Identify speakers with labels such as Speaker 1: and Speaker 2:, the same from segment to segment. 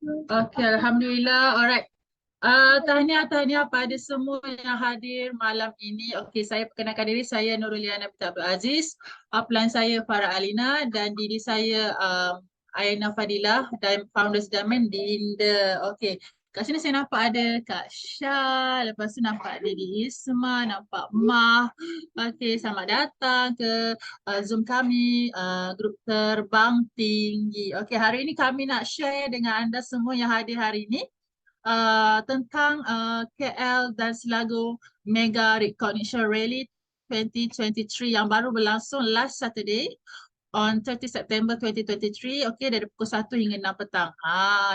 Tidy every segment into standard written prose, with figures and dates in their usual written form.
Speaker 1: Okay, Alhamdulillah. Alright. Tahniah pada semua yang hadir malam ini. Okey, saya perkenalkan diri, saya Nuruliana binti Abdul Aziz. Upline saya Farah Alina dan diri saya Aina Fadilah dan Founders Diamond Dinda. Okey, kat sini saya nampak ada Kak Syah, lepas tu nampak Didi Isma, nampak Mah. Okey, selamat datang ke Zoom kami, grup terbang tinggi. Okey, hari ini kami nak share dengan anda semua yang hadir hari ini tentang KL dan Selangor Mega Recognition Rally 2023 yang baru berlangsung last Saturday on 30 September 2023, okay, dari pukul 1 hingga 6 petang.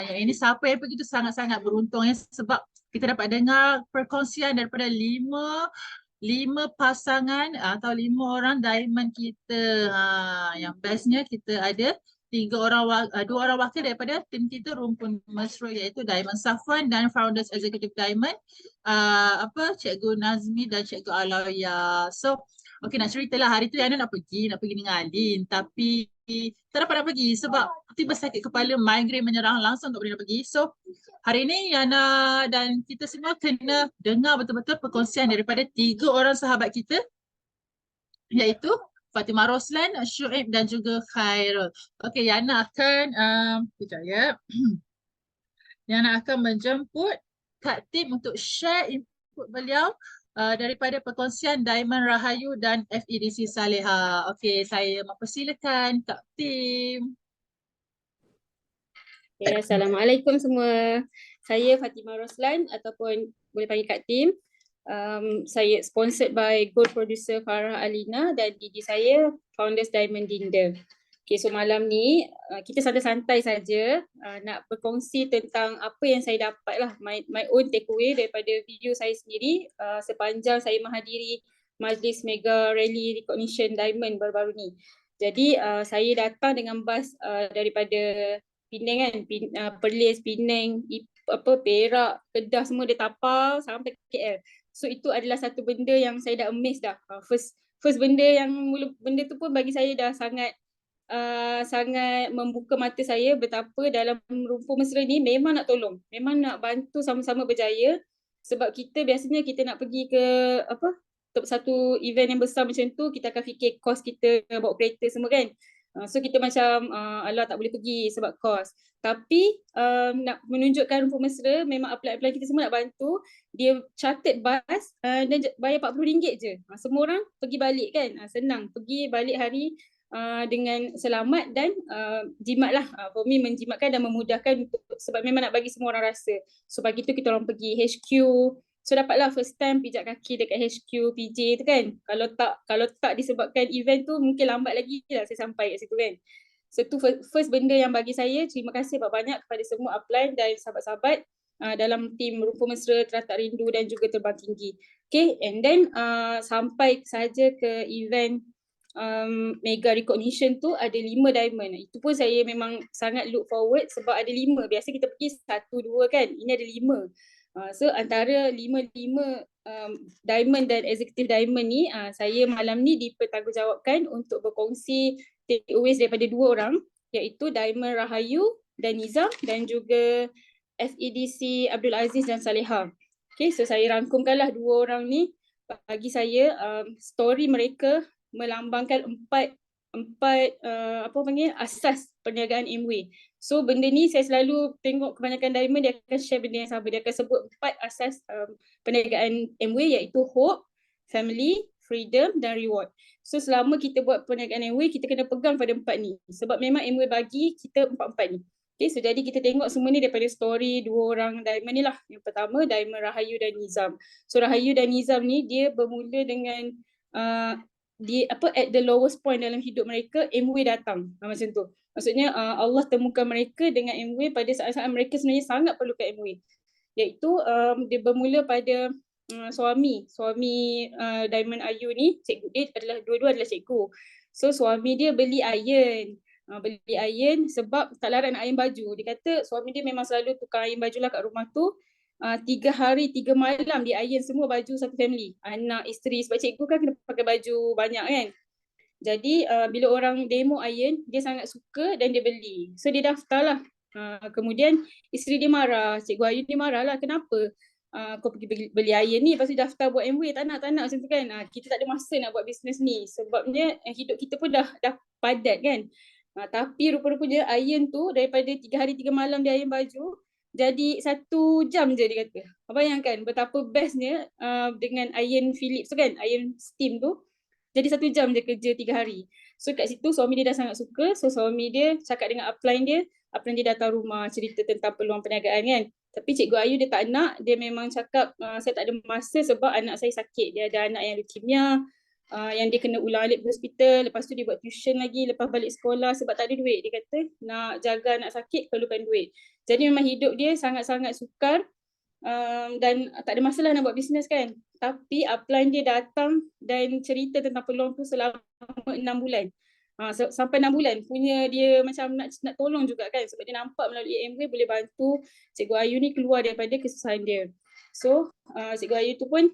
Speaker 1: Yang ini siapa yang pergi tu sangat-sangat beruntung ya, sebab kita dapat dengar perkongsian daripada lima pasangan atau lima orang diamond kita. Yang bestnya kita ada dua orang wakil daripada tim kita rumpun mesra, iaitu Diamond Safwan dan Founders Executive Diamond Cikgu Nazmi dan Cikgu Alawiyah. So okey, nak ceritalah hari tu Yana nak pergi dengan Alin, tapi tak dapat nak pergi sebab tiba sakit kepala, migraine menyerang, langsung tak boleh nak pergi. So hari ini Yana dan kita semua kena dengar betul-betul perkongsian daripada tiga orang sahabat kita, iaitu Fatimah Roslan, Syuib dan juga Khairul. Okey, Yana akan kejap ya. Yana akan menjemput Kak Tim untuk share input beliau daripada perkongsian Diamond Rahayu dan FEDC Saleha. Okey, saya mempersilakan Kak Tim.
Speaker 2: Okay, Assalamualaikum semua. Saya Fatimah Roslan ataupun boleh panggil Kak Tim. Saya sponsored by Gold Producer Farah Alina dan didi saya Founders Diamond Dinda. Okay, so malam ni kita santai-santai saja nak berkongsi tentang apa yang saya dapat lah, my own takeaway daripada video saya sendiri sepanjang saya menghadiri Majlis Mega Rally Recognition Diamond baru-baru ni. Jadi saya datang dengan bas daripada Penang kan, Perlis, Penang, Perak, Kedah semua dia tapau sampai KL. So itu adalah satu benda yang saya dah amazed dah. First benda tu pun bagi saya dah sangat membuka mata saya betapa dalam rumpun mesra ni memang nak tolong, memang nak bantu sama-sama berjaya. Sebab kita biasanya kita nak pergi ke satu event yang besar macam tu, kita akan fikir kos kita bawa kereta semua kan. So kita macam alah tak boleh pergi sebab kos. Tapi nak menunjukkan rumpun mesra, memang apply kita semua nak bantu. Dia chartered bus dan bayar RM40 je. Semua orang pergi balik kan, senang. Pergi balik hari dengan selamat dan jimat lah. For me menjimatkan dan memudahkan sebab memang nak bagi semua orang rasa. So pagi tu kita orang pergi HQ. So dapatlah first time pijak kaki dekat HQ PJ tu kan. Kalau tak disebabkan event tu mungkin lambat lagi lah saya sampai kat situ kan. So tu first benda yang bagi saya, terima kasih banyak kepada semua upline dan sahabat-sahabat dalam tim Rumpun Mesra, Teratak Rindu dan juga Terbang Tinggi. Okay, and then sampai saja ke event Mega Recognition tu ada 5 diamond. Itu pun saya memang sangat look forward sebab ada 5. Biasa kita pergi 1-2 kan, ini ada 5. So antara 5 diamond dan executive diamond ni, saya malam ni dipertanggungjawabkan untuk berkongsi takeaways daripada 2 orang, iaitu Diamond Rahayu dan Nizam dan juga FEDC Abdul Aziz dan Saleha. Okay, so saya rangkumkanlah 2 orang ni. Bagi saya story mereka melambangkan empat asas perniagaan Amway. So benda ni saya selalu tengok kebanyakan diamond dia akan share benda yang sama. Dia akan sebut 4 asas perniagaan Amway, iaitu hope, family, freedom dan reward. So selama kita buat perniagaan Amway, kita kena pegang pada 4 ni. Sebab memang Amway bagi kita 4-4 ni. Okay, so jadi kita tengok semua ni daripada story 2 orang diamond ni lah. Yang pertama Diamond Rahayu dan Nizam. So Rahayu dan Nizam ni dia bermula dengan at the lowest point dalam hidup mereka, Amway datang. Macam tu. Maksudnya Allah temukan mereka dengan Amway pada saat-saat mereka sebenarnya sangat perlukan Amway. Iaitu dia bermula pada suami Diamond Ayu ni, cikgu dia adalah dua-dua adalah cikgu. So suami dia beli iron sebab tak larat nak iron baju. Dia kata suami dia memang selalu tukar iron baju lah kat rumah tu. 3 hari 3 malam dia iron semua baju satu family, anak, isteri, sebab cikgu kan kena pakai baju banyak kan. Jadi bila orang demo iron, dia sangat suka dan dia beli. So dia daftar lah Kemudian isteri dia marah, Cikgu Ayu ni marah lah, kenapa kau pergi beli iron ni, lepas tu daftar buat MW, tak nak macam tu kan. Kita tak ada masa nak buat bisnes ni, sebabnya hidup kita pun dah padat kan. Tapi rupa-rupanya iron tu daripada 3 hari 3 malam dia iron baju, jadi 1 jam je dia kata. Bayangkan betapa bestnya dengan iron Philips tu kan, iron steam tu, jadi 1 jam je kerja 3 hari. So kat situ suami dia dah sangat suka, so suami dia cakap dengan upline dia datang rumah cerita tentang peluang perniagaan kan. Tapi Cikgu Ayu dia tak nak, dia memang cakap saya tak ada masa sebab anak saya sakit. Dia ada anak yang leukemia, yang dia kena ulang alik di hospital, lepas tu dia buat tuition lagi lepas balik sekolah sebab tak ada duit. Dia kata nak jaga anak sakit perlukan duit. Jadi memang hidup dia sangat-sangat sukar dan tak ada masalah nak buat bisnes kan. Tapi upline dia datang dan cerita tentang peluang tu selama 6 bulan. Sampai 6 bulan punya dia macam nak tolong juga kan, sebab dia nampak melalui AMW boleh bantu Cikgu Ayu ni keluar daripada kesusahan dia. So Cikgu Ayu tu pun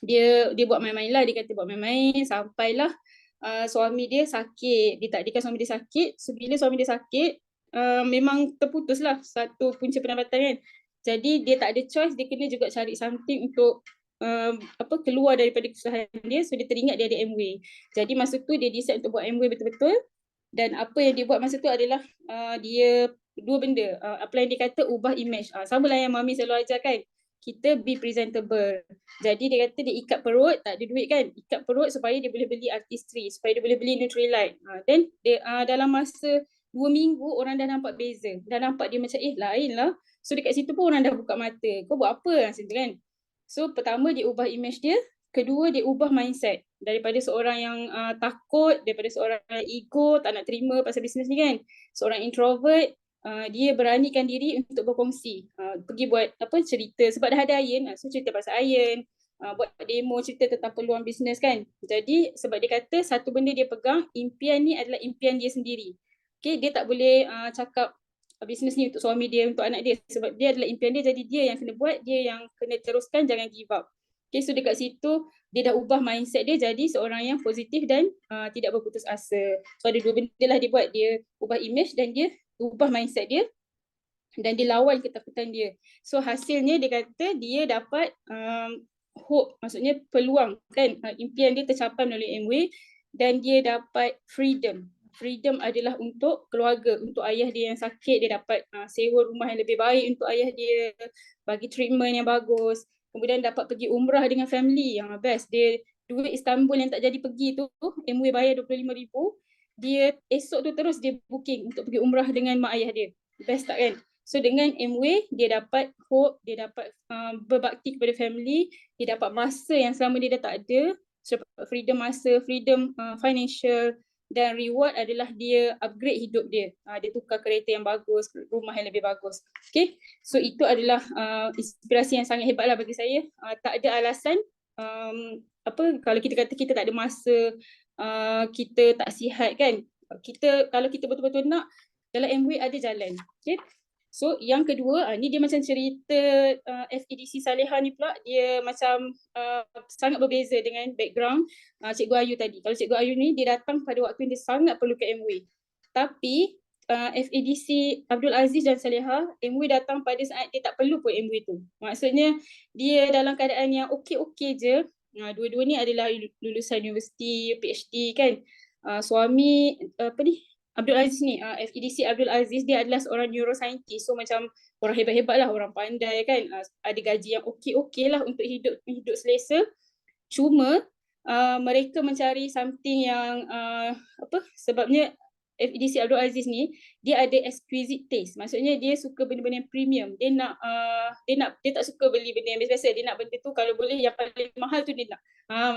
Speaker 2: dia buat main-main lah, dia kata buat main-main sampailah suami dia sakit. Dia takdirkan suami dia sakit, so bila suami dia sakit memang terputus lah satu punca pendapatan kan. Jadi dia tak ada choice, dia kena juga cari something untuk keluar daripada kesusahan dia. So dia teringat dia ada MW. Jadi masa tu dia decide untuk buat MW betul-betul. Dan apa yang dia buat masa tu adalah dia 2 benda. Upline dia kata ubah image. Sama lah yang Mami selalu ajar kan. Kita be presentable. Jadi dia kata dia ikat perut, tak ada duit kan. Ikat perut supaya dia boleh beli artistry, supaya dia boleh beli Nutrilite. Then dia, dalam masa 2 minggu orang dah nampak beza. Dah nampak dia macam lain lah. So dekat situ pun orang dah buka mata. Kau buat apa macam tu kan. So pertama dia ubah image dia, kedua dia ubah mindset daripada seorang yang takut, daripada seorang yang ego, tak nak terima pasal bisnes ni kan. Seorang introvert, dia beranikan diri untuk berkongsi, pergi buat cerita sebab dah ada iron, so cerita pasal iron, buat demo cerita tentang peluang bisnes kan. Jadi sebab dia kata satu benda dia pegang, impian ni adalah impian dia sendiri. Okay, dia tak boleh cakap bisnes ni untuk suami dia, untuk anak dia, sebab dia adalah impian dia, jadi dia yang kena buat, dia yang kena teruskan, jangan give up. Okay, so dekat situ dia dah ubah mindset dia jadi seorang yang positif dan tidak berputus asa. So ada 2 benda lah dia buat, dia ubah image dan dia ubah mindset dia dan dia lawan ketakutan dia. So hasilnya dia kata dia dapat hope, maksudnya peluang kan, impian dia tercapai melalui MW dan dia dapat freedom. Freedom adalah untuk keluarga, untuk ayah dia yang sakit, dia dapat sewa rumah yang lebih baik untuk ayah dia, bagi treatment yang bagus, kemudian dapat pergi umrah dengan family yang best. Dia duit Istanbul yang tak jadi pergi tu, MW bayar 25,000, dia esok tu terus dia booking untuk pergi umrah dengan mak ayah dia. Best tak kan? So dengan MW dia dapat hope, dia dapat berbakti kepada family, dia dapat masa yang selama dia dah tak ada, so dapat freedom masa, freedom financial, dan reward adalah dia upgrade hidup dia. Dia tukar kereta yang bagus, rumah yang lebih bagus. Okay, so itu adalah inspirasi yang sangat hebat lah bagi saya. Tak ada alasan kalau kita kata kita tak ada masa, kita tak sihat kan. Kalau kita betul-betul nak, dalam MW ada jalan. Okay. So yang kedua, ni dia macam cerita FEDC Saleha ni pula, dia macam sangat berbeza dengan background Cikgu Ayu tadi. Kalau Cikgu Ayu ni dia datang pada waktu yang dia sangat perlu ke MW. Tapi FEDC Abdul Aziz dan Saleha, MW datang pada saat dia tak perlu pun MW tu. Maksudnya dia dalam keadaan yang okey-okey je. Dua-dua ni adalah lulusan universiti, PhD kan. Suami Abdul Aziz ni, FEDC Abdul Aziz, dia adalah seorang neuroscientist. So macam orang hebat-hebat lah, orang pandai kan. Ada gaji yang okey-okey lah untuk hidup selesa. Cuma mereka mencari something yang sebabnya FEDC Abdul Aziz ni dia ada exquisite taste. Maksudnya dia suka benda-benda yang premium. Dia tak suka beli benda yang biasa-biasa. Dia nak benda tu kalau boleh yang paling mahal tu dia nak.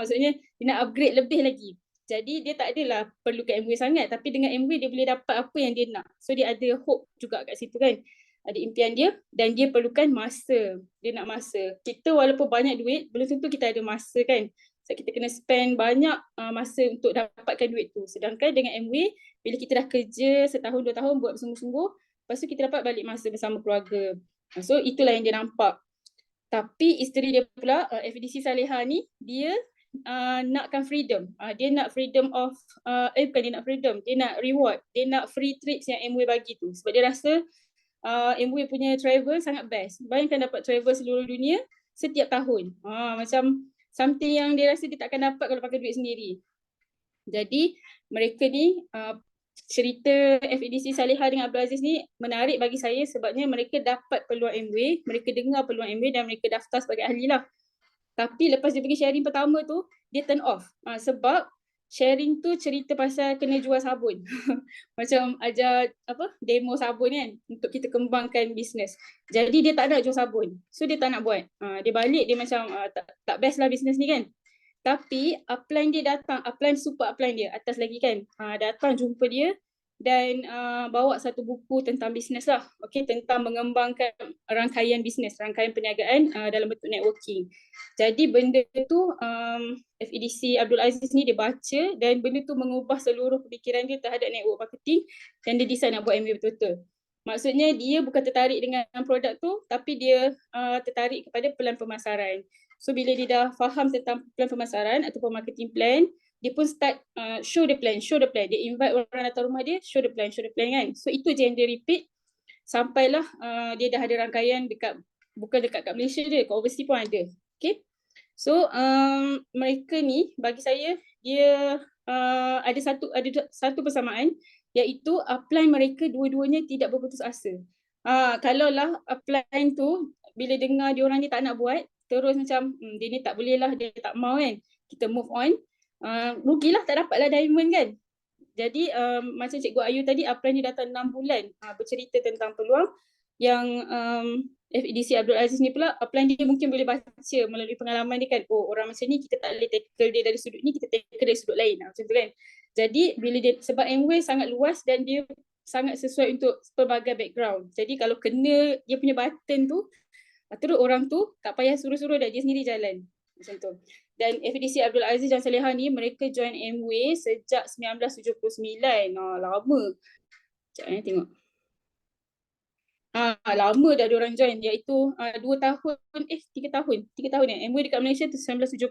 Speaker 2: Maksudnya dia nak upgrade lebih lagi. Jadi dia tak adalah perlu ke MW sangat, tapi dengan MW dia boleh dapat apa yang dia nak. So dia ada hope juga kat situ kan. Ada impian dia dan dia perlukan masa. Dia nak masa. Kita walaupun banyak duit, belum tentu kita ada masa kan. So kita kena spend banyak masa untuk dapatkan duit tu. Sedangkan dengan MW, bila kita dah kerja setahun 2 tahun buat bersungguh-sungguh, lepas tu kita dapat balik masa bersama keluarga. So itulah yang dia nampak. Tapi isteri dia pula, FEDC Saleha ni, dia nakkan freedom. Dia nak freedom of bukan dia nak freedom, dia nak reward, dia nak free trips yang MW bagi tu. Sebab dia rasa Amway punya travel sangat best. Bayangkan dapat travel seluruh dunia setiap tahun. Macam something yang dia rasa dia tak akan dapat kalau pakai duit sendiri. Jadi mereka ni cerita FEDC Saleha dengan Abdul Aziz ni menarik bagi saya sebabnya mereka dapat peluang Amway, mereka dengar peluang Amway dan mereka daftar sebagai ahli lah. Tapi lepas dia pergi sharing pertama tu, dia turn off. Sebab sharing tu cerita pasal kena jual sabun. Macam ajar demo sabun kan untuk kita kembangkan bisnes. Jadi dia tak nak jual sabun. So dia tak nak buat. Dia balik dia macam tak best lah bisnes ni kan. Tapi upline dia datang, super upline dia atas lagi kan. Datang jumpa dia dan bawa satu buku tentang bisnes lah. Okay, tentang mengembangkan rangkaian bisnes, rangkaian perniagaan dalam bentuk networking. Jadi benda tu FEDC Abdul Aziz ni dia baca dan benda tu mengubah seluruh pemikiran dia terhadap network marketing dan dia decide nak buat MBA betul-betul. Maksudnya dia bukan tertarik dengan produk tu tapi dia tertarik kepada pelan pemasaran. So bila dia dah faham tentang plan pemasaran ataupun marketing plan, dia pun start show the plan. Dia invite orang datang rumah dia, show the plan kan. So itu je yang dia repeat sampailah dia dah ada rangkaian bukan dekat kat Malaysia je, kat overseas pun ada. Okay. So mereka ni bagi saya dia ada satu persamaan iaitu upline mereka dua-duanya tidak berputus asa. Kalaulah upline tu bila dengar dia orang ni tak nak buat, terus macam dia ni tak boleh lah, dia tak mau kan, kita move on, rugilah tak dapat lah diamond kan. Jadi macam Cikgu Ayu tadi, upline ni datang 6 bulan bercerita tentang peluang yang FEDC Abdul Aziz ni pula, upline dia mungkin boleh baca melalui pengalaman dia kan, oh orang macam ni kita tak boleh tackle dia dari sudut ni, kita tackle dari sudut lain macam tu kan. Jadi bila dia, sebab Amway sangat luas dan dia sangat sesuai untuk pelbagai background, jadi kalau kena dia punya button tu, terus orang tu tak payah suruh-suruh dah, dia sendiri jalan macam tu. Dan FEDC Abdul Aziz dan Saleha ni mereka join Amway sejak 1979. Lama. Sekejap tengok. Lama dah diorang join, iaitu 2 tahun, 3 tahun. 3 tahun Amway dekat Malaysia tu 1976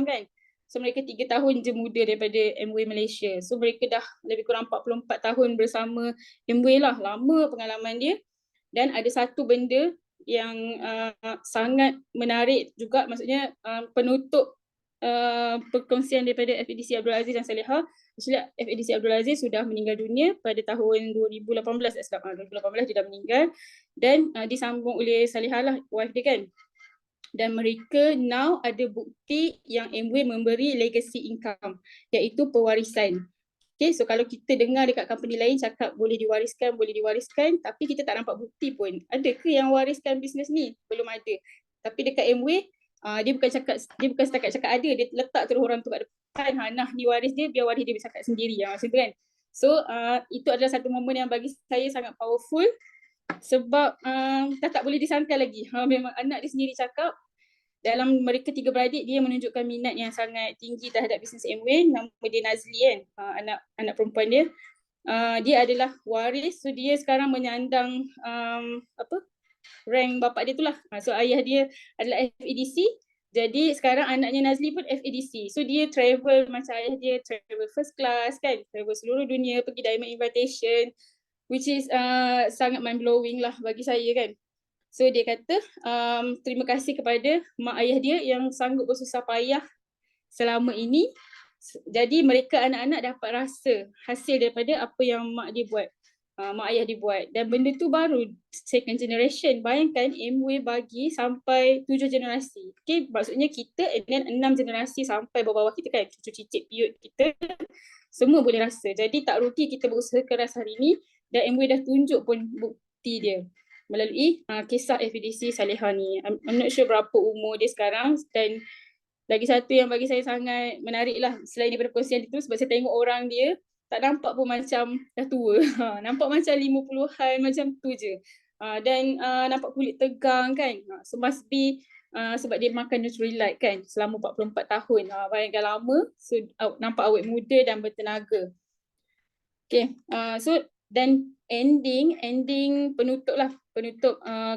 Speaker 2: kan. So mereka 3 tahun je muda daripada Amway Malaysia. So mereka dah lebih kurang 44 tahun bersama Amway lah. Lama pengalaman dia. Dan ada satu benda yang sangat menarik juga, maksudnya penutup perkongsian daripada FEDC Abdul Aziz dan Saleha. FEDC Abdul Aziz sudah meninggal dunia pada tahun 2018. 2018 dia dah meninggal dan disambung oleh Saleha lah, wife dia kan. Dan mereka now ada bukti yang Amway memberi legacy income, iaitu pewarisan. Okay, so kalau kita dengar dekat company lain cakap boleh diwariskan, tapi kita tak nampak bukti pun. Ada ke yang wariskan bisnes ni? Belum ada. Tapi dekat Amway, dia bukan setakat cakap ada, dia letak terus orang tu kat depan. Nah ni waris dia, biar waris dia bercakap sendiri macam tu kan. So itu adalah satu momen yang bagi saya sangat powerful sebab tak boleh disangkal lagi. Memang anak dia sendiri cakap. Dalam mereka 3 beradik, dia menunjukkan minat yang sangat tinggi terhadap bisnes Amway. Nama dia Nazli kan, anak perempuan dia. Dia adalah waris, so dia sekarang menyandang rank bapak dia tu lah. So ayah dia adalah FEDC, jadi sekarang anaknya Nazli pun FEDC. So dia travel macam ayah dia, travel first class kan, travel seluruh dunia, pergi diamond invitation, which is sangat mind blowing lah bagi saya kan. So dia kata terima kasih kepada mak ayah dia yang sanggup bersusah payah selama ini. Jadi mereka anak-anak dapat rasa hasil daripada apa yang mak dia buat, mak ayah dia buat. Dan benda tu baru second generation. Bayangkan Amway bagi sampai 7 generasi. Okay, maksudnya kita and then 6 generasi sampai bawah-bawah kita kan, cucu cicit piut kita semua boleh rasa. Jadi tak rugi kita berusaha keras hari ni dan Amway dah tunjuk pun bukti dia melalui kisah FEDC Saleha ni. I'm not sure berapa umur dia sekarang. Dan lagi satu yang bagi saya sangat menarik lah selain daripada perkongsian itu, sebab saya tengok orang dia tak nampak pun macam dah tua. Nampak macam 50-an macam tu je. Dan nampak kulit tegang kan. So must be sebab dia makan Nutrilite kan selama 44 tahun. Bayangkan lama. So nampak awet muda dan bertenaga. Okay. So dan ending penutup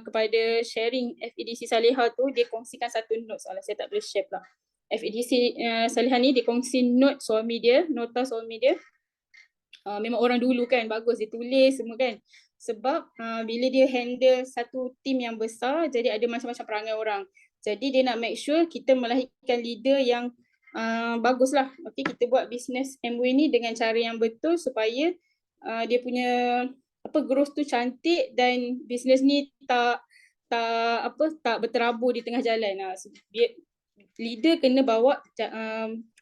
Speaker 2: kepada sharing FEDC Saleha tu, dia kongsikan satu note, soalan saya tak boleh share pula. FEDC Saleha ni dia kongsi note suami dia, nota suami dia. Memang orang dulu kan, bagus dia tulis semua kan. Sebab bila dia handle satu team yang besar, jadi ada macam-macam perangai orang. Jadi dia nak make sure kita melahirkan leader yang baguslah. Okay, kita buat business Amway ni dengan cara yang betul supaya dia punya growth tu cantik dan business ni tak berterabur di tengah jalan. Leader kena bawa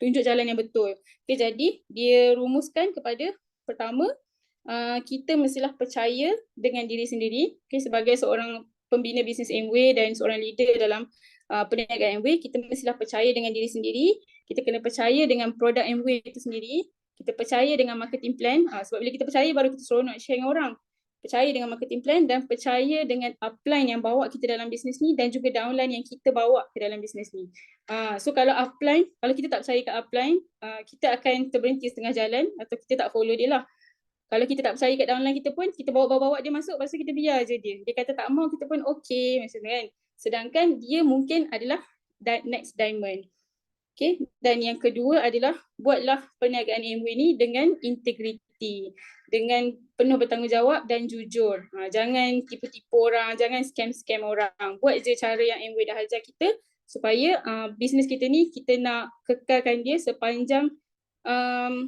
Speaker 2: tunjuk jalan yang betul. Okay, jadi dia rumuskan kepada pertama, kita mestilah percaya dengan diri sendiri. Okay, sebagai seorang pembina bisnes Amway dan seorang leader dalam perniagaan Amway, kita mestilah percaya dengan diri sendiri. Kita kena percaya dengan produk Amway itu sendiri. Kita percaya dengan marketing plan. Sebab bila kita percaya, baru kita seronok share dengan orang. Percaya dengan marketing plan dan percaya dengan upline yang bawa kita dalam bisnes ni dan juga downline yang kita bawa ke dalam bisnes ni. So kalau upline, kalau kita tak percaya kat upline, kita akan terberhenti setengah jalan atau kita tak follow dia lah. Kalau kita tak percaya kat downline kita pun, kita bawa-bawa dia masuk, lepas tu kita biar je dia. Dia kata tak mau, kita pun okey macam tu kan. Sedangkan dia mungkin adalah next diamond. Okay. Dan yang kedua adalah buatlah perniagaan Amway ni dengan integriti, dengan penuh bertanggungjawab dan jujur. Jangan tipu-tipu orang, jangan scam-scam orang. Buat je cara yang Amway dah ajar kita supaya bisnes kita ni kita nak kekalkan dia sepanjang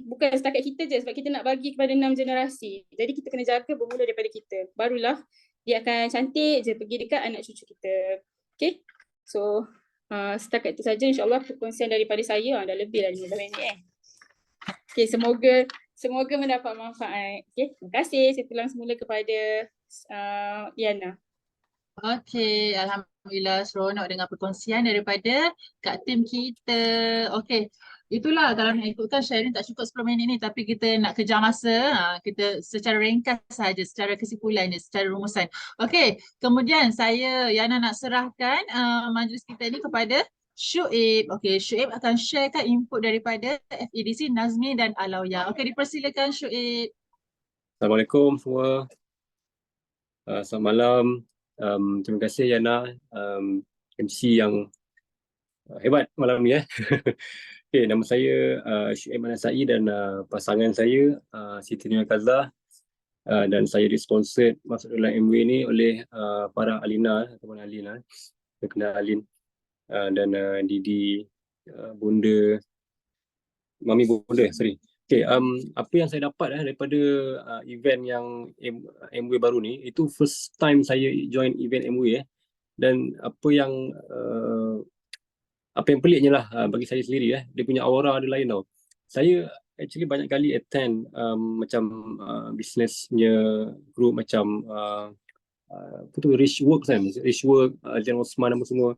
Speaker 2: bukan setakat kita je, sebab kita nak bagi kepada 6 generasi. Jadi kita kena jaga bermula daripada kita. Barulah dia akan cantik je pergi dekat anak cucu kita. Okay. So setakat itu saja, insyaAllah perkongsian daripada saya. Dah lebih dah 15 minit Okay, semoga mendapat manfaat. Okay, terima kasih. Saya pulang semula kepada Liana.
Speaker 1: Okey, alhamdulillah seronok dengan perkongsian daripada kat tim kita. Okey, itulah kalau nak ikutkan sharing tak cukup 10 minit ni, tapi kita nak kejar masa. Kita secara ringkas saja, secara kesimpulan ni, secara rumusan. Okey, kemudian saya Yana nak serahkan majlis kita ni kepada Syuib. Okey, Syuib akan sharekan input daripada FEDC, Nazmi dan Alawiyah. Okey, dipersilakan Syuib.
Speaker 3: Assalamualaikum semua. Selamat malam. Terima kasih Yana, MC yang hebat malam ni. Okay, nama saya Syuib Manasai dan pasangan saya Siti Nurul Kazah, dan saya disponsor masuk dalam Amway ni oleh para Alina ataupun Alina, saya kenal Alin, dan Didi, Bunda, Mami Bunda, sorry. Okay, apa yang saya dapat daripada event yang Amway baru ni, itu first time saya join event Amway dan apa yang peliknya lah bagi saya sendiri, dia punya aura ada lain tau. Saya actually banyak kali attend macam businessnya group macam apa tu, Rich Work kan, Rich Work, Jan Osman apa semua.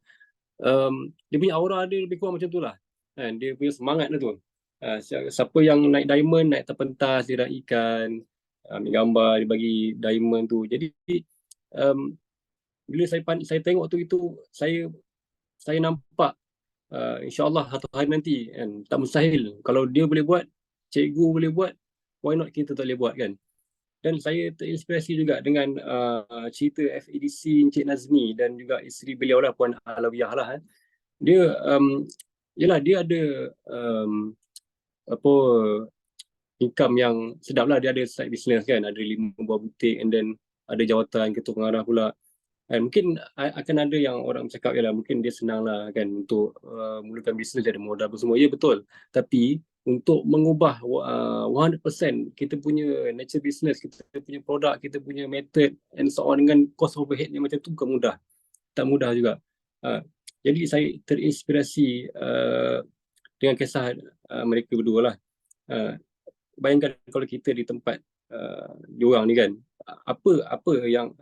Speaker 3: Dia punya aura dia lebih kurang macam tu lah, kan? Dia punya semangat dia tu. Siapa yang naik diamond, naik atas pentas, dia dah ikan, ambil gambar, dia bagi diamond tu. Jadi bila saya tengok tu, itu saya nampak insyaAllah satu hari nanti kan, tak mustahil. Kalau dia boleh buat, cikgu boleh buat, why not kita tak boleh buat kan. Dan saya terinspirasi juga dengan cerita FEDC Encik Nazmi dan juga isteri beliau lah, Puan Alawiyah lah. Dia dia ada income yang sedap lah. Dia ada side business kan, ada 5 buah butik, and then ada jawatan ketua pengarah pula. And mungkin akan ada yang orang cakap yalah mungkin dia senang lah kan untuk mulakan bisnes, ada modal apa semua. Ya betul. Tapi untuk mengubah 100% kita punya nature business, kita punya produk, kita punya method and so on dengan cost overhead yang macam tu bukan mudah. Tak mudah juga. Jadi saya terinspirasi dengan kisah mereka berdua lah. Bayangkan kalau kita di tempat diorang ni kan, apa yang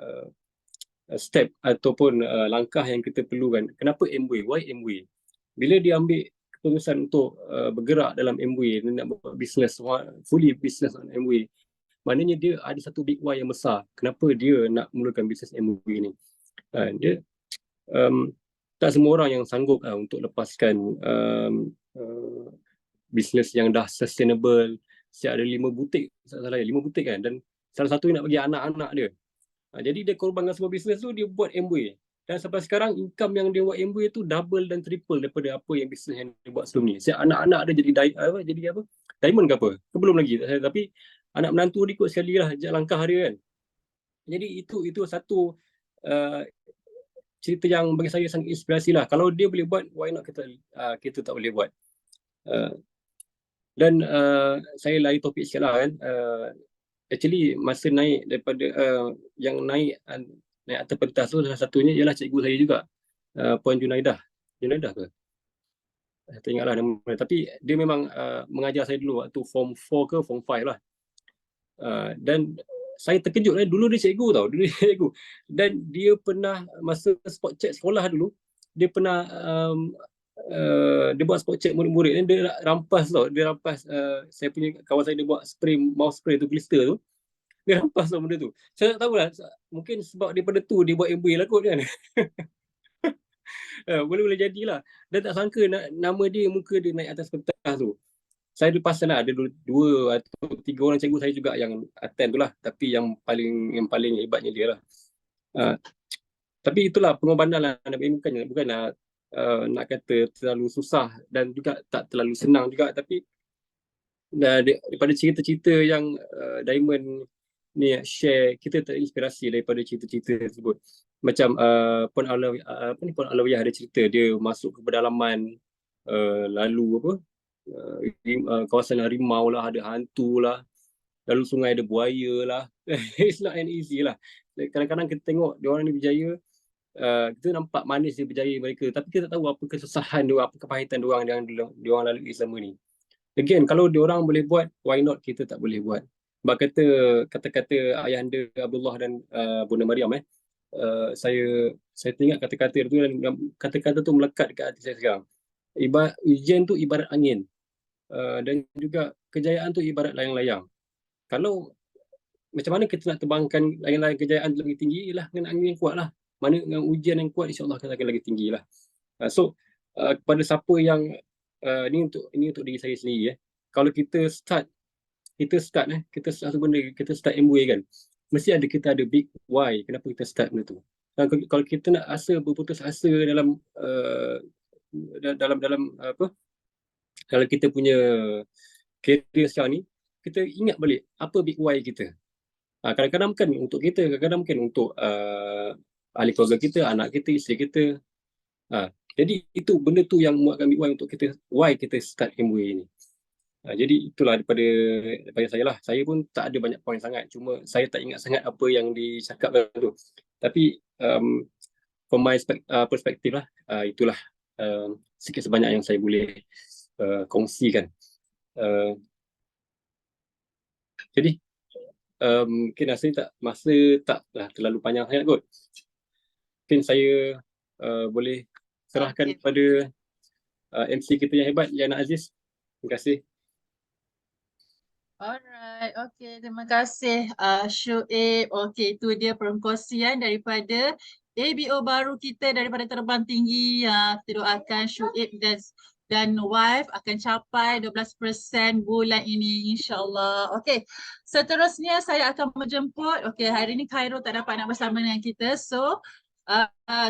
Speaker 3: step ataupun langkah yang kita perlukan. Kenapa Amway? Why Amway? Bila dia ambil keputusan untuk bergerak dalam Amway, nak buat business, fully business on Amway, maknanya dia ada satu big why yang besar. Kenapa dia nak mulakan bisnes Amway ni? Dia tak semua orang yang sanggup untuk lepaskan bisnes yang dah sustainable. Siap ada 5 butik, salah 5 butik kan, dan salah satu nak bagi anak-anak dia. Jadi dia korbankan semua bisnes tu, dia buat Amway. Dan sampai sekarang income yang dia buat Amway tu double dan triple daripada apa yang bisnes yang dia buat sebelum ni. Siap anak-anak dia jadi diamond ke apa? Belum lagi. Tapi anak menantu dia ikut sekali lah langkah dia kan. Jadi itu satu cerita yang bagi saya sangat inspirasi lah. Kalau dia boleh buat, why not kita tak boleh buat. Dan saya lari topik sikit lah kan. Actually masa naik daripada yang naik atas pentas tu, salah satunya ialah cikgu saya juga, Puan Junaidah ke? Saya tak ingatlah nama dia. Tapi dia memang mengajar saya dulu waktu form 4 ke form 5 lah. Dan saya terkejut dulu dia cikgu tau, dulu dia cikgu. Dan dia pernah masa spot check sekolah dulu, dia pernah dia buat spot check murid-murid dan dia rampas tau, saya punya kawan saya, dia buat spray, mouse spray tu, blister tu, dia rampas tau benda tu. Saya tak tahulah, mungkin sebab daripada tu dia buat MBA lah kot kan. Boleh jadilah. Dan tak sangka nama dia, muka dia naik atas pentas tu. Saya perasan lah ada dua atau tiga orang cikgu saya juga yang attend tu lah. Tapi yang paling hebatnya dia lah. Tapi itulah pengorbanan lah. Bukanlah nak kata terlalu susah dan juga tak terlalu senang juga. Tapi daripada cerita-cerita yang Diamond ni share, kita terinspirasi daripada cerita-cerita tersebut. Macam Puan Alawiyah ada cerita dia masuk ke pedalaman, lalu kawasan harimau lah, ada hantu lah, lalu sungai ada buaya lah. It's not an easy lah. Kadang-kadang kita tengok diorang ni berjaya, kita nampak manis dia berjaya mereka, tapi kita tak tahu apa kesusahan diorang, apa kepahitan diorang yang diorang lalui selama ni. Again, kalau diorang boleh buat, why not kita tak boleh buat? Sebab kata-kata Ayahanda Abdullah dan Bunda Mariam, saya teringat kata-kata tu, dan kata-kata tu melekat dekat hati saya sekarang. Ujian tu ibarat angin, dan juga kejayaan tu ibarat layang-layang. Kalau macam mana kita nak terbangkan layang-layang kejayaan lebih tinggi, ialah dengan angin yang kuat lah. Mana dengan ujian yang kuat, insyaAllah akan lagi tinggi lah. So kepada siapa yang ini untuk diri saya sendiri, kalau kita start satu benda, kita start MWay kan, mesti kita ada big why kenapa kita start benda tu. Dan kalau kita nak berputus asa dalam kalau kita punya career sekarang ni, kita ingat balik apa big why kita. Kadang-kadang bukan untuk kita, kadang-kadang mungkin untuk ahli keluarga kita, anak kita, isteri kita. Jadi itu benda tu yang muatkan big why untuk kita, why kita start MWay ni. Jadi itulah daripada saya lah. Saya pun tak ada banyak poin sangat, cuma saya tak ingat sangat apa yang dicakapkan tu. Tapi from my perspektif lah, itulah sikit sebanyak yang saya boleh kongsikan. Jadi mungkin masa taklah terlalu panjang sangat kot. Mungkin saya boleh serahkan kepada MC kita yang hebat, Yana Aziz. Terima kasih.
Speaker 1: Alright, okay, terima kasih Syuib. Okay, itu dia perkongsian daripada ABO baru kita daripada Terbang Tinggi. Kita doakan Syuib dan wife akan capai 12% bulan ini, insyaAllah. Okay, seterusnya saya akan menjemput. Okay, hari ini Khairul tak dapat nak bersama dengan kita. So,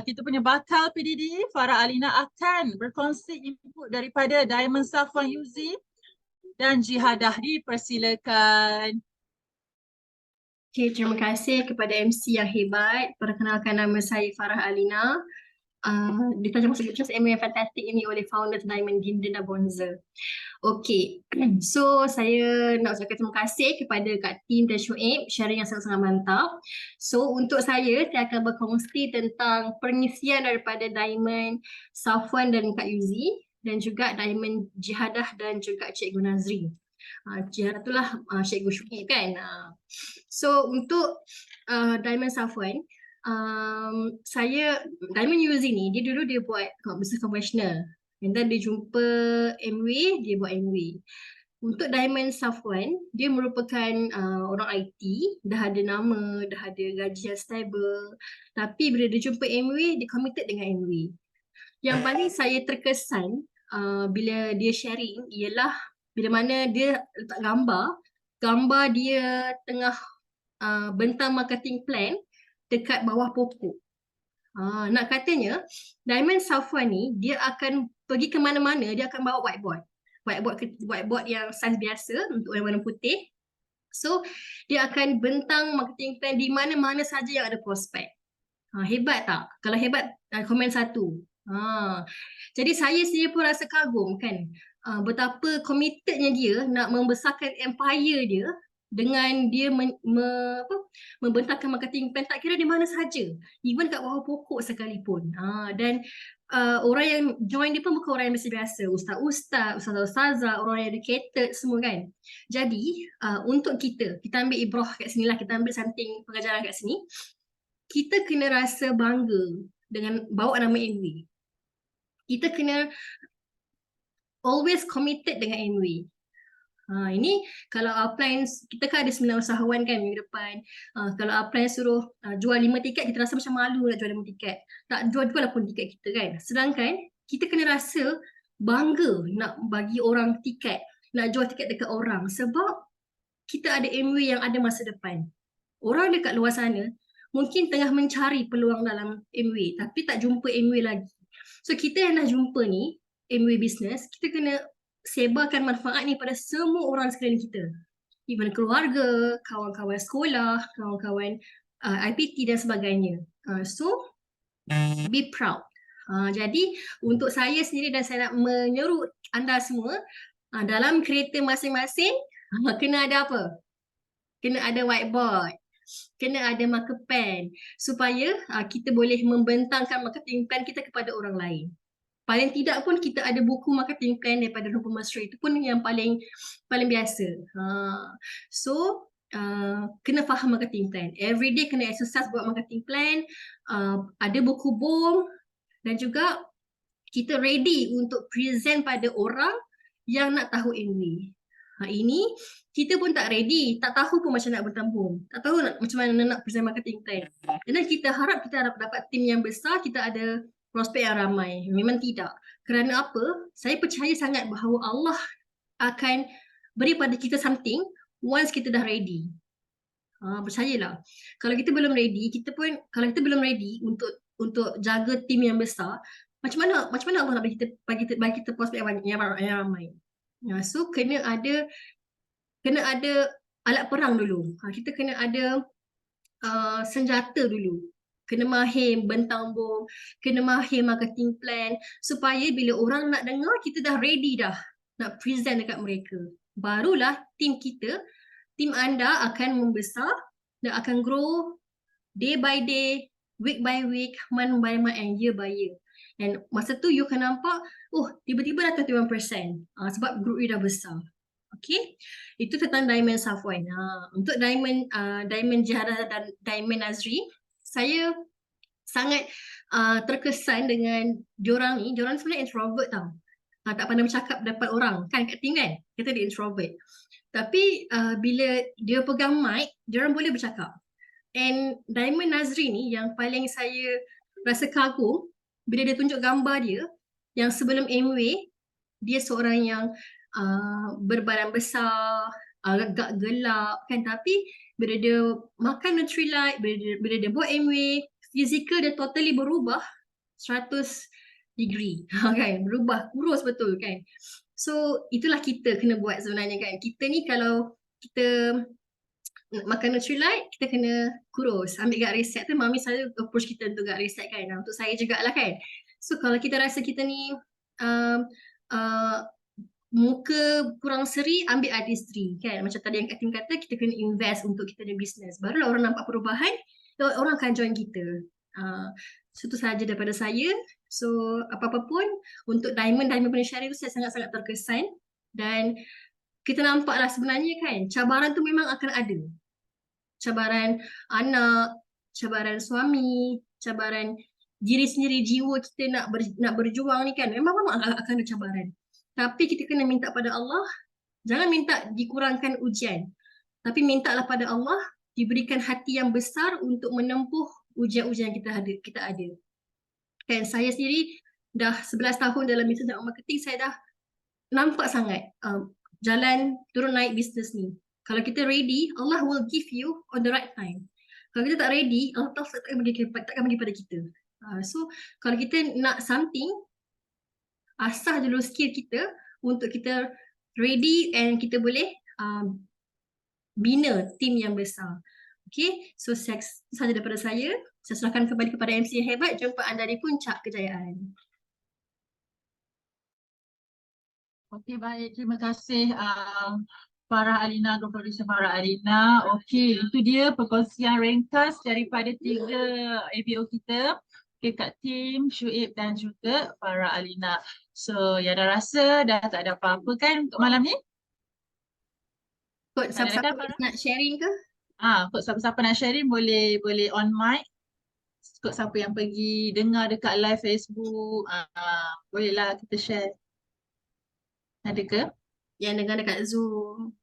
Speaker 1: kita punya bakal PDD, Farah Alina, akan berkongsi input daripada Diamond Safwan Yuzi dan Jihadah. Dipersilakan.
Speaker 4: Okay, terima kasih kepada MC yang hebat. Perkenalkan, nama saya Farah Alina. Diterjemah sebagai MA yang fantastik ini oleh founder Diamond, Ginda Bonza. Okay, so saya nak ucapkan terima kasih kepada Kak Tim dan Syuib, sharing yang sangat-sangat mantap. So untuk saya akan berkongsi tentang pengisian daripada Diamond Safwan dan Kak Yuzi, dan juga Diamond Jihadah dan juga Cikgu Nazri. Jihadah itulah Cikgu Syuib kan. So untuk Diamond Safwan, Diamond Yuzi ni, dia dulu buat bisnes konvensional, and then dia jumpa MWay, dia buat MWay. Untuk Diamond Safwan, dia merupakan orang IT, dah ada nama, dah ada gaji yang stable, tapi bila dia jumpa MWay, dia committed dengan MWay. Yang paling saya terkesan bila dia sharing ialah bila mana dia letak gambar dia tengah bentang marketing plan dekat bawah pokok. Nak katanya Diamond Safwan ni dia akan pergi ke mana-mana, dia akan bawa whiteboard yang saiz biasa untuk warna putih. So dia akan bentang marketing plan di mana-mana saja yang ada prospek. Hebat tak? Kalau hebat, komen 1. Jadi saya sendiri pun rasa kagum kan, betapa committednya dia nak membesarkan empire dia dengan dia membentangkan marketing plan tak kira di mana saja, even kat bawah pokok sekalipun. Dan orang yang join dia pun bukan orang yang biasa-biasa, ustaz-ustaz, ustazah-ustazah, orang yang educated semua kan. Jadi untuk kita ambil ibrah kat sini lah, kita ambil something pengajaran kat sini. Kita kena rasa bangga dengan bawa nama MW. Kita kena always committed dengan MW. Ini kalau upline, kita kan ada 9 usahawan kan minggu depan. Kalau upline suruh jual 5 tiket, kita rasa macam malu nak jual 5 tiket. Tak jual-jual pun tiket kita kan. Sedangkan kita kena rasa bangga nak bagi orang tiket, nak jual tiket dekat orang, sebab kita ada MW yang ada masa depan. Orang dekat luar sana mungkin tengah mencari peluang dalam MW tapi tak jumpa MW lagi. So kita yang dah jumpa ni, MW business, kita kena sebarkan manfaat ni pada semua orang sekeliling kita. Even keluarga, kawan-kawan sekolah, kawan-kawan IPT dan sebagainya. So be proud. Jadi untuk saya sendiri dan saya nak menyeru anda semua, dalam kereta masing-masing kena ada apa? Kena ada whiteboard, kena ada marker pen supaya kita boleh membentangkan marketing plan kita kepada orang lain. Paling tidak pun kita ada buku marketing plan daripada Rupa Mesra, itu pun yang paling biasa. So kena faham marketing plan. Every day kena exercise buat marketing plan, ada buku BOM, dan juga kita ready untuk present pada orang yang nak tahu MW. Ini kita pun tak ready, tak tahu pun macam nak bertambung, tak tahu macam mana nak present marketing plan. Dan kita harap kita dapat tim yang besar, kita ada prospek yang ramai. Memang tidak. Kerana apa? Saya percaya sangat bahawa Allah akan beri pada kita something once kita dah ready. Percayalah. Kalau kita belum ready, kalau kita belum ready untuk jaga tim yang besar, macam mana Allah nak bagi kita prospek yang ramai. So kena ada alat perang dulu. Kita kena ada senjata dulu. Kena mahir bentang bom, kena mahir marketing plan, supaya bila orang nak dengar, kita dah ready dah nak present dekat mereka. Barulah tim anda akan membesar dan akan grow day by day, week by week, month by month and year by year. Dan masa tu you akan nampak, tiba-tiba dah 31% sebab group you dah besar. Okay, itu tentang Diamond Safwan. Untuk Diamond Jahara dan Diamond Nazri, saya sangat terkesan dengan diorang ni. Diorang sebenarnya introvert tau. Tak pandai bercakap depan orang kan kat team kan. Kita dia introvert. Tapi bila dia pegang mic, diorang boleh bercakap. And Diamond Nazri ni yang paling saya rasa kagum bila dia tunjuk gambar dia yang sebelum MW, dia seorang yang berbadan besar, agak gelap kan, tapi bila dia makan Nutrilite, bila dia buat MW, fizikal dia totally berubah 100 degree kan, berubah kurus betul kan. So itulah kita kena buat sebenarnya kan. Kita ni kalau kita makan Nutrilite, kita kena kurus. Ambil gak reset tu, mami saya approach kita untuk gak reset kan. Untuk saya jugalah kan. So kalau kita rasa kita ni muka kurang seri, ambil artistry kan. Macam tadi yang Kak Tim kata, kita kena invest untuk kita punya business. Barulah orang nampak perubahan, orang akan join kita. So itu sahaja daripada saya. So apa-apa pun untuk Diamond punya sharing tu saya sangat-sangat terkesan. Dan kita nampaklah sebenarnya kan, cabaran tu memang akan ada. Cabaran anak, cabaran suami, cabaran diri sendiri, jiwa kita nak berjuang ni kan, memang akan ada cabaran. Tapi kita kena minta pada Allah, jangan minta dikurangkan ujian, tapi mintalah pada Allah diberikan hati yang besar untuk menempuh ujian-ujian kita ada. Kan saya sendiri dah 11 tahun dalam bisnes dan marketing, saya dah nampak sangat jalan turun naik bisnes ni. Kalau kita ready, Allah will give you on the right time. Kalau kita tak ready, Allah takkan bagi pada kita. So kalau kita nak something, asah dulu skill kita untuk kita ready and kita boleh bina tim yang besar. Okay, so itu sahaja daripada saya. Saya serahkan kembali kepada MC yang hebat. Jumpa anda di puncak kejayaan.
Speaker 1: Okey, baik. Terima kasih Farah Alina, Producer Farah Alina. Okey, itu dia perkongsian ringkas daripada 3 ABO kita. Okey, Kak Tim, Syuib dan juga Farah Alina. So, yang dah rasa dah tak ada apa-apa kan untuk malam ni?
Speaker 4: Kot
Speaker 1: Ada
Speaker 4: siapa-siapa
Speaker 1: kan Farah?
Speaker 4: nak sharing ke?
Speaker 1: Kot siapa-siapa nak sharing boleh on mic. Kot siapa yang pergi dengar dekat live Facebook, bolehlah kita share. Ada ke?
Speaker 4: Yang dengar dekat Zoom.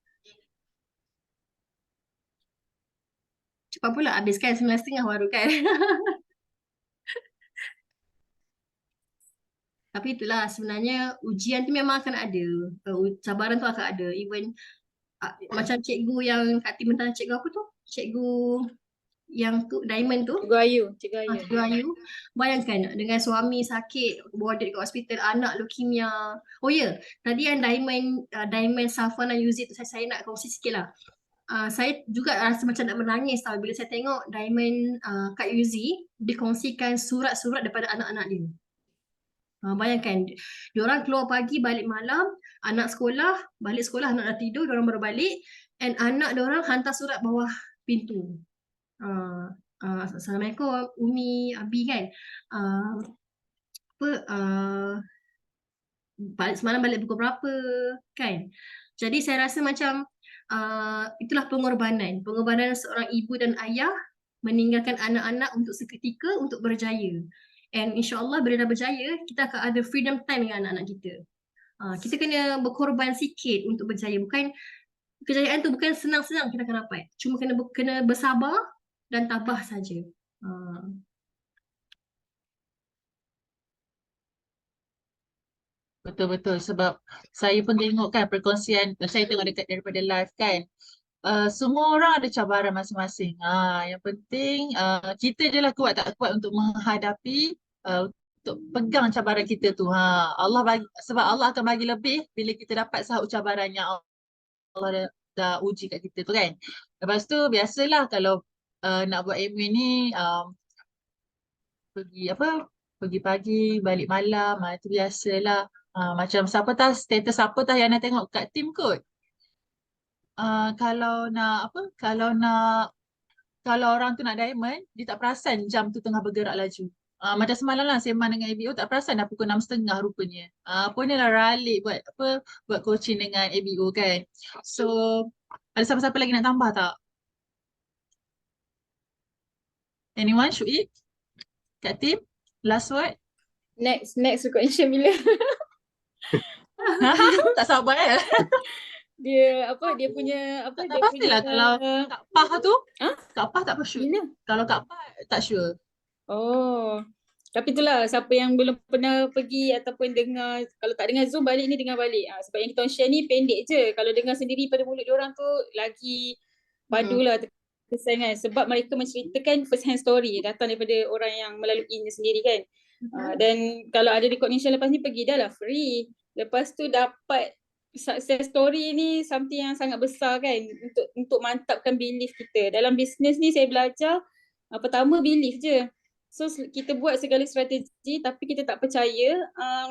Speaker 4: Cepat pula habiskan 9:30 baru kan. Tapi itulah sebenarnya ujian tu memang akan ada. Cabaran tu akan ada. Even macam cikgu yang Kak Tim tanya, cikgu apa tu? Cikgu yang tu Diamond tu.
Speaker 2: Cikgu Ayu, Cikgu Ayu.
Speaker 4: Cikgu Ayu. Bayangkan dengan suami sakit, warded kat hospital, anak leukemia. Oh ya, tadi yang Diamond Safwan dan Yuzi tu saya nak kongsi sikit lah. Saya juga rasa macam nak menangis tau bila saya tengok Diamond Kak Yuzi dikongsikan surat-surat daripada anak-anak dia. Bayangkan, diorang keluar pagi balik malam, anak sekolah, balik sekolah anak dah tidur, diorang baru balik, and anak diorang hantar surat bawah pintu. Assalamualaikum Umi, Abi kan. Balik semalam balik pukul berapa kan. Jadi saya rasa macam itulah pengorbanan seorang ibu dan ayah meninggalkan anak-anak untuk seketika untuk berjaya. And insyaAllah bila dah berjaya, kita akan ada freedom time dengan anak-anak kita. Kita kena berkorban sikit untuk berjaya. Kejayaan tu bukan senang-senang kita akan dapat. Cuma kena bersabar dan tabah saja.
Speaker 1: Betul-betul, sebab saya pun tengok kan perkongsian, saya tengok daripada live kan. Semua orang ada cabaran masing-masing. Yang penting kita je lah kuat tak kuat untuk menghadapi, untuk pegang cabaran kita tu. Allah bagi, sebab Allah akan bagi lebih bila kita dapat sahut cabaran yang Allah dah uji kat kita tu kan. Lepas tu biasalah kalau nak buat MA ni pergi pagi, balik malam, itu biasalah. Macam siapa tahu status siapa tahu yang nak tengok kat tim kot. Kalau orang tu nak diamond, dia tak perasan jam tu tengah bergerak laju. Macam semalam lah sembang dengan ABO, tak perasan dah pukul 6.30 rupanya. Punyalah ralik buat coaching dengan ABO kan. So, ada siapa-siapa lagi nak tambah tak? Anyone? Syuib? Kat tim? Last word?
Speaker 2: Next recognition bila?
Speaker 1: Tak sabar
Speaker 2: Dia punya
Speaker 1: Tak pastilah kalau Kak Pah tu. Kak Pah tak sure.
Speaker 2: Bila?
Speaker 1: Kalau Kak Pah tak sure.
Speaker 2: Oh. Tapi itulah siapa yang belum pernah pergi ataupun dengar, kalau tak dengar Zoom balik ni dengar balik. Sebab yang kita share ni pendek je. Kalau dengar sendiri pada mulut diorang tu lagi padulah terkesan kan. Sebab mereka menceritakan first hand story datang daripada orang yang melaluinya sendiri kan. Dan kalau ada recognition lepas ni pergi dah lah free. Lepas tu dapat success story ni something yang sangat besar kan untuk mantapkan belief kita. Dalam bisnes ni saya belajar pertama belief je. So kita buat segala strategi tapi kita tak percaya,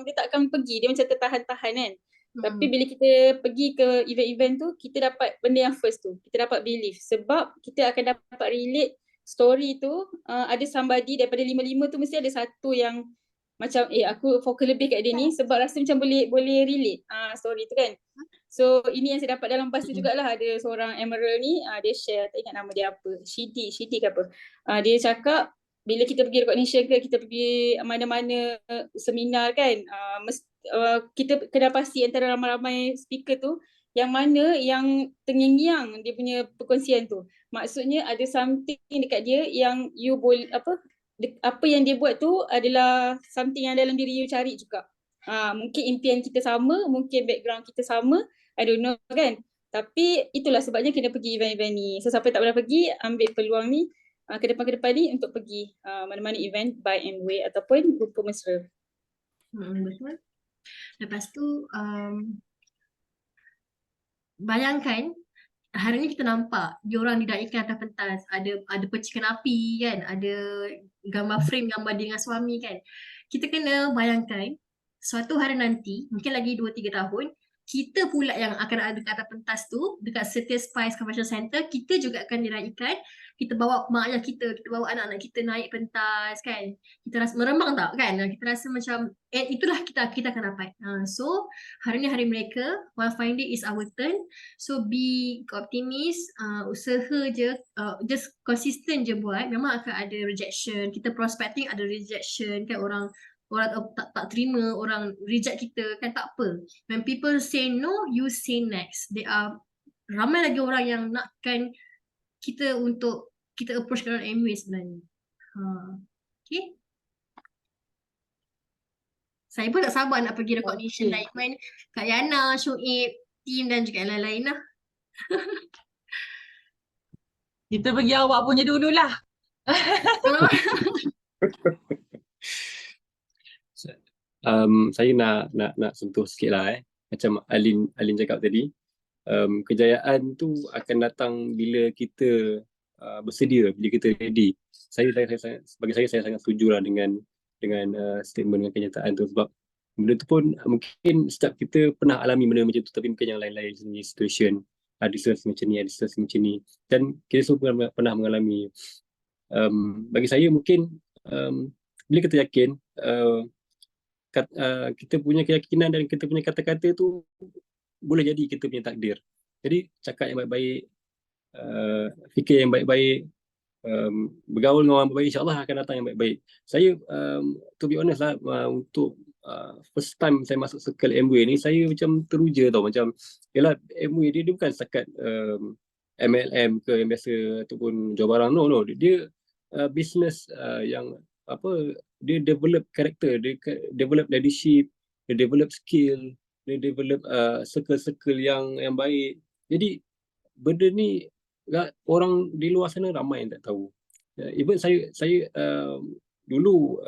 Speaker 2: dia tak akan pergi, dia macam tertahan-tahan kan. Tapi bila kita pergi ke event-event tu, kita dapat benda yang first tu, kita dapat belief. Sebab kita akan dapat relate story tu, ada somebody daripada 5 tu mesti ada satu yang macam aku fokus lebih kat dia ni sebab rasa macam boleh relate story tu kan. So ini yang saya dapat dalam bus tu jugalah. Ada seorang Emerald ni, dia share, tak ingat nama dia apa, Shidi ke apa. Dia cakap bila kita pergi recognition ke, kita pergi mana-mana seminar kan, kita kena pasti antara ramai-ramai speaker tu yang mana yang terngiang-ngiang dia punya perkongsian tu. Maksudnya ada something dekat dia yang you boleh apa yang dia buat tu adalah something yang dalam diri you cari juga. Mungkin impian kita sama, mungkin background kita sama, I don't know kan. Tapi itulah sebabnya kena pergi event-event ni. So siapa tak pernah pergi, ambil peluang ni ke depan ni untuk pergi mana-mana event by Amway ataupun Rupa Mesra.
Speaker 4: Betul. Lepas tu bayangkan hari ni kita nampak diorang dinaikkan atas pentas, ada percikan api kan, ada gambar frame gambar dia dengan suami kan. Kita kena bayangkan suatu hari nanti, mungkin lagi 2-3 tahun, kita pula yang akan ada kat atas pentas tu dekat Setia Spice Convention Center, kita juga akan dinaikkan, kita bawa mak ayah kita bawa anak-anak kita naik pentas kan. Kita rasa merembang tak kan? Kita rasa macam itulah kita akan dapat. So hari ni hari mereka, while fine day is our turn. So be optimis, usaha je, just consistent je buat. Memang akan ada rejection. Kita prospecting ada rejection kan, orang tak terima, orang reject kita kan, tak apa. When people say no, you say next. Ramai lagi orang yang nakkan kita untuk kita approach orang MUA sebenarnya. Okay. Saya pun tak sabar nak pergi recognition diamond Kak Yana, Syuib, team dan juga yang lain-lain lah.
Speaker 1: Kita pergi awak punya dululah.
Speaker 3: Saya nak sentuh sikit lah macam Alin cakap tadi, kejayaan tu akan datang bila kita bersedia, bila kita ready. Bagi saya sangat setuju lah dengan statement dengan kenyataan tu, sebab benda tu pun mungkin setiap kita pernah alami benda macam tu, tapi mungkin yang lain-lain situation ada situasi macam ni, ada situasi macam ni, dan kita semua pernah mengalami. Bagi saya mungkin bila kita yakin, kita punya keyakinan dan kita punya kata-kata tu boleh jadi kita punya takdir. Jadi cakap yang baik-baik, fikir yang baik-baik, bergaul dengan orang baik, insyaAllah akan datang yang baik-baik. Saya to be honest lah, untuk first time saya masuk circle MUA ni, saya macam teruja tau. Macam yalah, MUA dia bukan setakat MLM ke yang biasa ataupun jual barang. No, dia business yang dia develop karakter, dia develop leadership, dia develop skill, dia develop circle-circle yang baik. Jadi benda ni orang di luar sana ramai yang tak tahu. Even saya dulu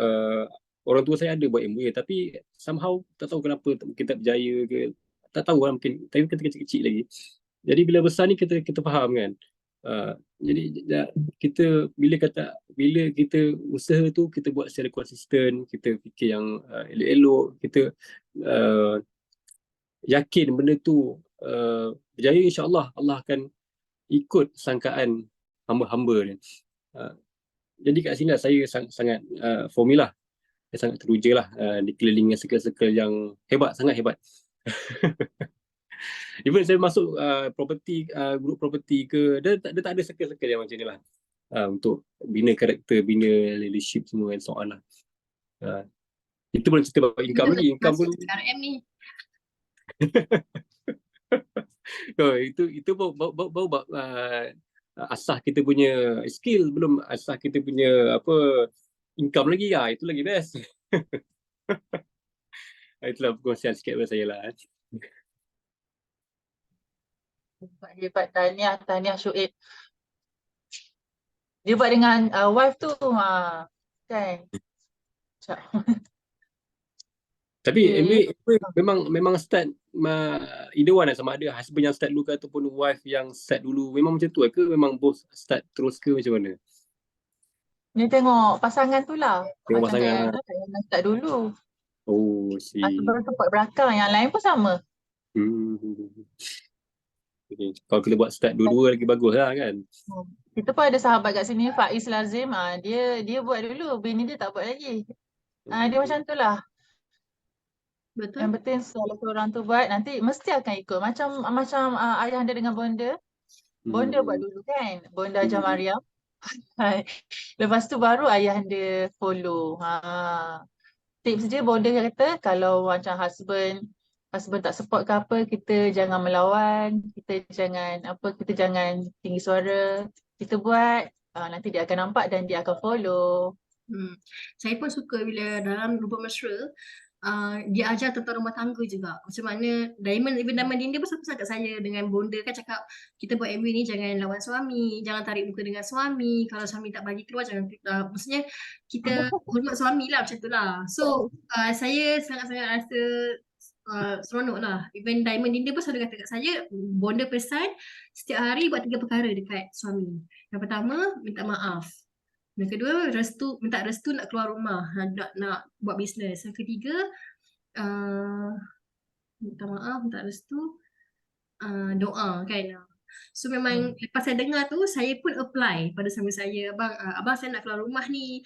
Speaker 3: orang tua saya ada buat MBA, tapi somehow tak tahu kenapa kita berjaya ke, tak tahu lah, mungkin tapi kita kecil-kecil lagi. Jadi bila besar ni kita faham kan. Jadi kita bila kita usaha tu kita buat secara konsisten, kita fikir yang elok-elok, kita yakin benda tu berjaya, insya-Allah Allah akan ikut sangkaan hamba-hamba ni. Jadi kat sini lah saya sangat formula, saya sangat teruja lah dikelilingi circle-circle yang hebat, sangat hebat. Even saya masuk property, grup property ke, dia tak ada circle-circle yang macam ni lah, untuk bina karakter, bina leadership semua and so on lah. Itu boleh cerita about income lagi. Income pun
Speaker 4: RM ni.
Speaker 3: itu baru asah kita punya skill, belum asah kita punya income lagi lah. Itu lagi best. Itulah perkongsian sikit daripada saya lah.
Speaker 1: Hebat, tahniah Syuib. Dia buat dengan wife tu kan.
Speaker 3: Tapi MBA memang start either one lah, sama ada husband yang start dulu ke ataupun wife yang start dulu. Memang macam tu ke memang both start terus ke macam mana?
Speaker 1: Ni tengok pasangan tu lah.
Speaker 3: Tengok
Speaker 1: Macam
Speaker 3: pasangan.
Speaker 1: yang start dulu.
Speaker 3: Oh, si.
Speaker 1: Baru support belakang, yang lain pun sama.
Speaker 3: Okay. Kalau kita buat start dua-dua lagi bagus lah kan.
Speaker 1: Kita pun ada sahabat kat sini, Faiz Lazim, dia buat dulu, bini dia tak buat lagi. Dia macam tu lah.
Speaker 4: Betul.
Speaker 1: Yang penting kalau seorang tu buat, nanti mesti akan ikut. Macam ayah dia dengan bonda. Bonda buat dulu kan, bonda Hajar Mariam. Lepas tu baru ayah dia follow. Tips dia, bonda kata kalau macam husband tak support ke apa, kita jangan melawan, kita jangan tinggi suara, kita buat, nanti dia akan nampak dan dia akan follow.
Speaker 4: Saya pun suka bila dalam Rupa Mesra, dia ajar tentang rumah tangga juga. Macam mana Diamond Dinda pun satu kat saya dengan bonda kan, cakap kita buat MV ni jangan lawan suami, jangan tarik muka dengan suami, kalau suami tak bagi keluar jangan, maksudnya kita hormat suami lah, macam tu lah. So saya sangat-sangat rasa seronok lah. Even Diamond Dinner pun selalu kata kat saya, bonda pesan setiap hari buat 3 perkara dekat suami. Yang pertama, minta maaf. Yang kedua, minta restu nak keluar rumah, nak buat bisnes. Yang ketiga, minta maaf, minta restu, doa kan. So memang lepas saya dengar tu, saya pun apply pada suami saya. Abang saya nak keluar rumah ni,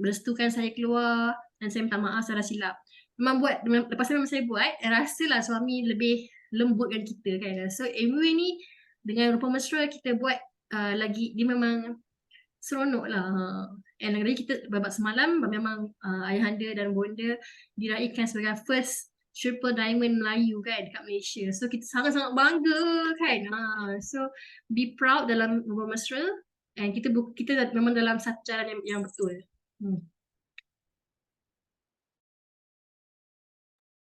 Speaker 4: restukan saya keluar dan saya minta maaf salah silap. Lepas memang saya buat, rasalah suami lebih lembutkan kita kan. So MUA ni dengan rupa mesra kita buat lagi, dia memang seronok lah. And lagi kita babak semalam memang ayahanda dan bonda diraihkan sebagai first triple diamond Melayu kan dekat Malaysia. So kita sangat-sangat bangga kan. So be proud dalam rupa mesra, and kita memang dalam satu jalan yang betul.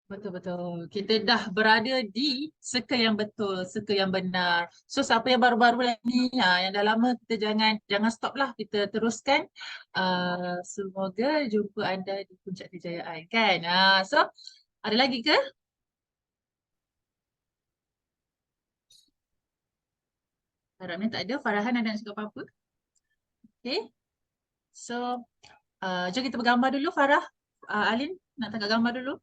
Speaker 1: Betul-betul. Kita dah berada di circle yang betul, circle yang benar. So siapa yang baru-baru ni, yang dah lama, kita jangan stop lah, kita teruskan. Semoga jumpa anda di puncak kejayaan kan. So ada lagi ke? Harapnya tak ada. Farahan ada nak cakap apa-apa? Okay. So jom kita bergambar dulu Farah. Alin nak tangkap gambar dulu.